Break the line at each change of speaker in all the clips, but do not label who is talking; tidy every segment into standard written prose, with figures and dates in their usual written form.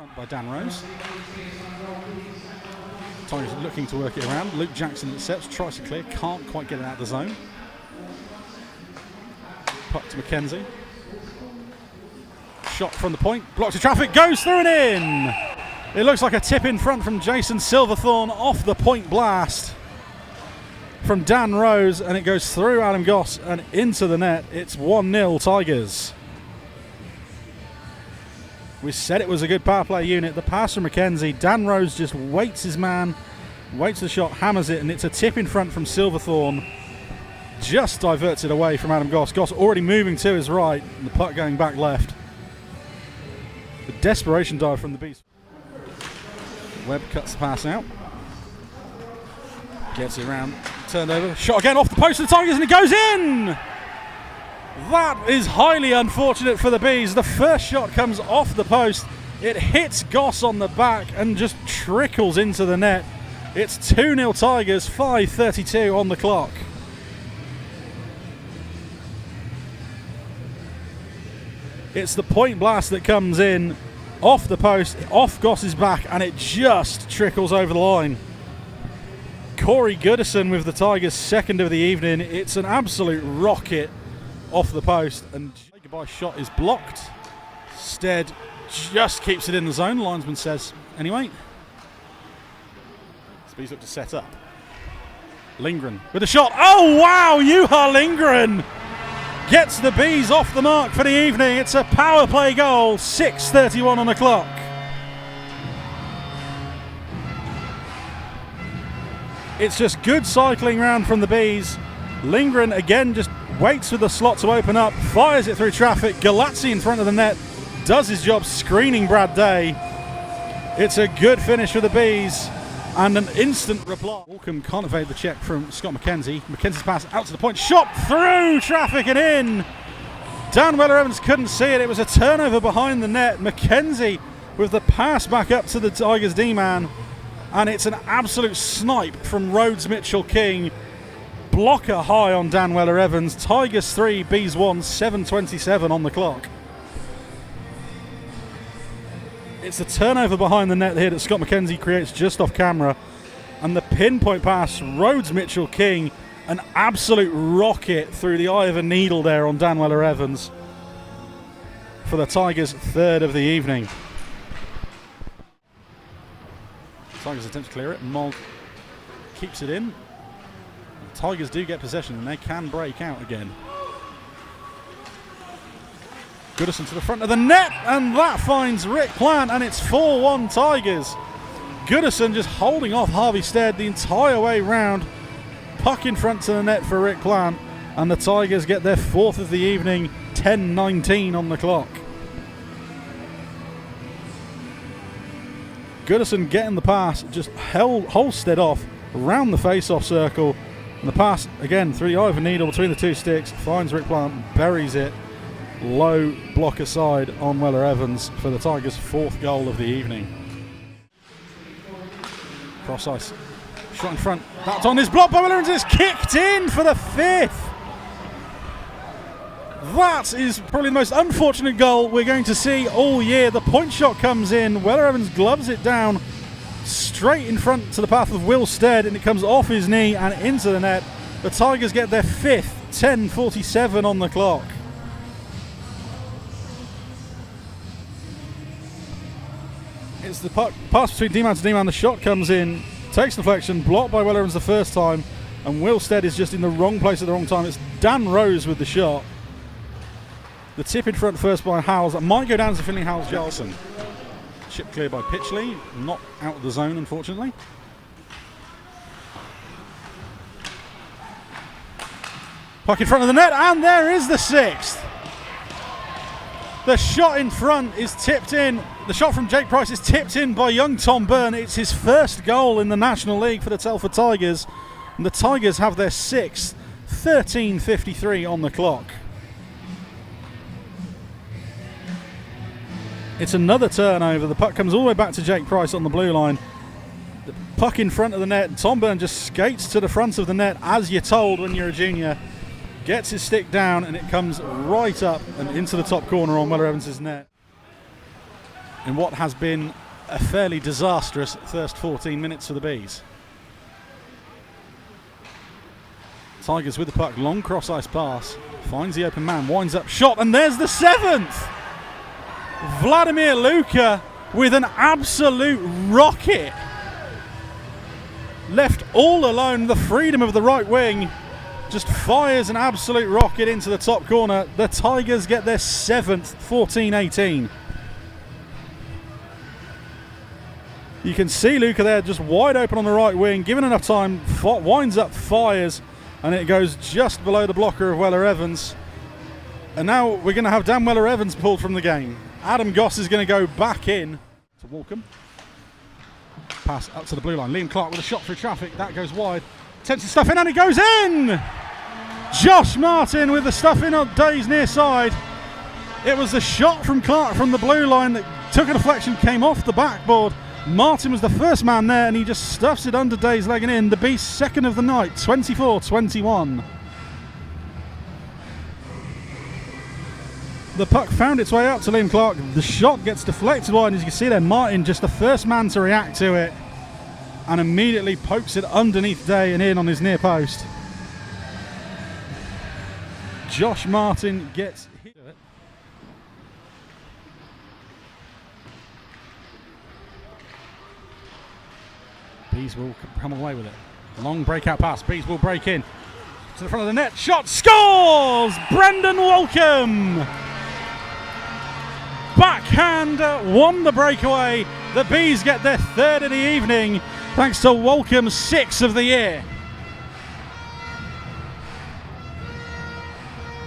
Front by Dan Rose. Tigers looking to work it around. Luke Jackson intercepts, tries to clear, can't quite get it out of the zone. Puck to McKenzie. Shot from the point, blocked to traffic, goes through and in! It looks like a tip in front from Jason Silverthorne off the point blast from Dan Rose, and it goes through Adam Goss and into the net. It's 1-0 Tigers. We said it was a good power play unit. The pass from McKenzie. Dan Rose just waits his man, waits the shot, hammers it, and it's a tip in front from Silverthorne. Just diverts it away from Adam Goss. Goss already moving to his right, and the puck going back left. The desperation dive from the Beast. Webb cuts the pass out. Gets it around, turned over, shot again off the post of the Tigers, and it goes in! That is highly unfortunate for the Bees. The first shot comes off the post. It hits Goss on the back and just trickles into the net. It's 2-0 Tigers, 5:32 on the clock. It's the point blast that comes in off the post, off Goss's back, and it just trickles over the line. Corey Goodison with the Tigers' second of the evening. It's an absolute rocket off the post, and the goodbye shot is blocked. Stead just keeps it in the zone, linesman says anyway. Speeds look to set up. Lindgren with a shot. Oh wow, Juha Lindgren gets the Bees off the mark for the evening. It's a power play goal, 6:31 on the clock. It's just good cycling round from the Bees. Lindgren again just waits for the slot to open up, fires it through traffic. Galazzi in front of the net does his job screening Brad Day. It's a good finish for the Bees and an instant reply. Walcombe can't evade the check from Scott McKenzie. McKenzie's pass out to the point, shot through traffic and in. Dan Weller-Evans couldn't see it. It was a turnover behind the net. McKenzie with the pass back up to the Tigers D-man, and it's an absolute snipe from Rhodes Mitchell-King. Blocker high on Dan Weller-Evans. Tigers 3, Bees 1, 7:27 on the clock. It's the turnover behind the net here that Scott McKenzie creates just off camera. And the pinpoint pass, Rhodes Mitchell-King, an absolute rocket through the eye of a needle there on Dan Weller-Evans for the Tigers' third of the evening. Tigers attempt to clear it. Mogg keeps it in. The Tigers do get possession and they can break out again. Goodison to the front of the net, and that finds Rick Plant, and it's 4-1 Tigers. Goodison just holding off Harvey Stead the entire way round. Puck in front to the net for Rick Plant, and the Tigers get their fourth of the evening, 10:19 on the clock. Goodison getting the pass, just holds Stead off, round the face-off circle, and the pass, again, through the eye of a needle between the two sticks, finds Rick Plant, buries it. Low block aside on Weller-Evans for the Tigers' fourth goal of the evening. Cross ice, shot in front, that's on his block by Weller-Evans, it's kicked in for the fifth. That is probably the most unfortunate goal we're going to see all year. The point shot comes in, Weller-Evans gloves it down straight in front to the path of Will Stead, and it comes off his knee and into the net. The Tigers get their fifth, 10:47 on the clock. It's the puck pass between D-man to D-man. The shot comes in, takes deflection, blocked by Weller-Evans the first time, and Will Stead is just in the wrong place at the wrong time. It's Dan Rose with the shot. The tip in front first by Howells. That might go down as a Finley Howells Jackson. Chip clear by Pitchley, not out of the zone unfortunately. Puck in front of the net, and there is the sixth. The shot in front is tipped in. The shot from Jake Price is tipped in by young Tom Byrne. It's his first goal in the National League for the Telford Tigers. And the Tigers have their sixth, 13:53 on the clock. It's another turnover. The puck comes all the way back to Jake Price on the blue line. The puck in front of the net. Tom Byrne just skates to the front of the net, as you're told when you're a junior. Gets his stick down, and it comes right up and into the top corner on Weller-Evans' net. in what has been a fairly disastrous first 14 minutes for the Bees. Tigers with the puck, long cross ice pass, finds the open man, winds up, shot, and there's the 7th! Vladimir Luka with an absolute rocket. Left all alone, the freedom of the right wing, just fires an absolute rocket into the top corner. The Tigers get their 7th, 14-18. You can see Luka there just wide open on the right wing, given enough time, winds up, fires, and it goes just below the blocker of Weller-Evans. And now we're going to have Dan Weller-Evans pulled from the game. Adam Goss is going to go back in to Walkham. Pass up to the blue line. Liam Clark with a shot through traffic. That goes wide. Attempts to stuff in, and it goes in! Josh Martin with the stuff in on Day's near side. It was the shot from Clark from the blue line that took a deflection, came off the backboard. Martin was the first man there, and he just stuffs it under Day's leg and in. The Beast second of the night, 24-21. The puck found its way up to Liam Clark. The shot gets deflected wide, and as you can see there, Martin just the first man to react to it and immediately pokes it underneath Day and in on his near post. Josh Martin gets hit. Bees will come away with it. Long breakout pass. Bees will break in to the front of the net. Shot, scores! Brendan Walkham! Backhand won the breakaway. The Bees get their 3rd of the evening thanks to Walkham's 6th of the year.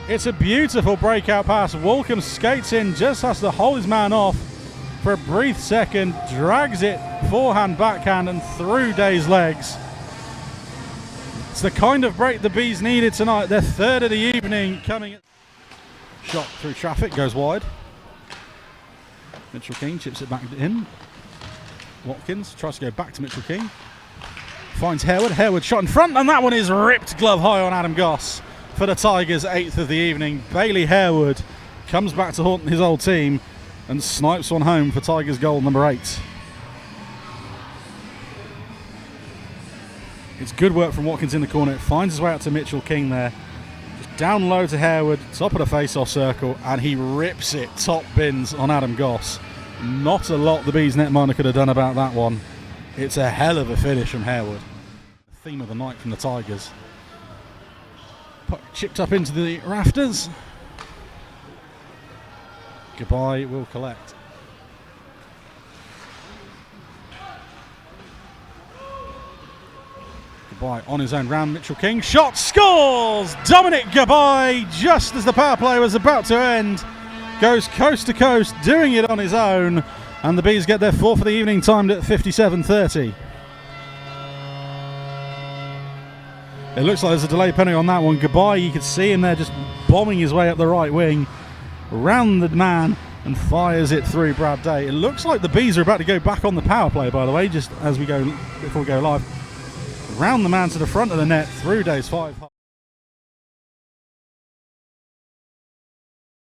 It's a beautiful breakout pass. Walkham skates in, just has to hold his man off for a brief second, drags it forehand, backhand, and through Day's legs. It's the kind of break the Bees needed tonight. Their 3rd of the evening coming. Shot through traffic, goes wide. Mitchell King chips it back in. Watkins tries to go back to Mitchell King. Finds Harewood. Harewood shot in front, and that one is ripped glove high on Adam Goss for the Tigers' 8th of the evening. Bailey Harewood comes back to haunt his old team and snipes one home for Tigers goal number 8. It's good work from Watkins in the corner. It finds his way out to Mitchell King there. Just down low to Harewood, top of the face-off circle, and he rips it top bins on Adam Goss. Not a lot the Bees netminder could have done about that one. It's a hell of a finish from Harewood. The theme of the night from the Tigers. Puck chipped up into the rafters. Goodbye will collect. Goodbye on his own round. Mitchell King. Shot, scores! Dominic Goodbye, just as the power play was about to end, goes coast to coast, doing it on his own. And the Bees get their 4th of the evening, timed at 57:30. It looks like there's a delay penalty on that one. Goodbye, you could see him there just bombing his way up the right wing, round the man, and fires it through Brad Day. It looks like the Bees are about to go back on the power play, by the way, just as we go before we go live. Round the man to the front of the net, through Day's 5.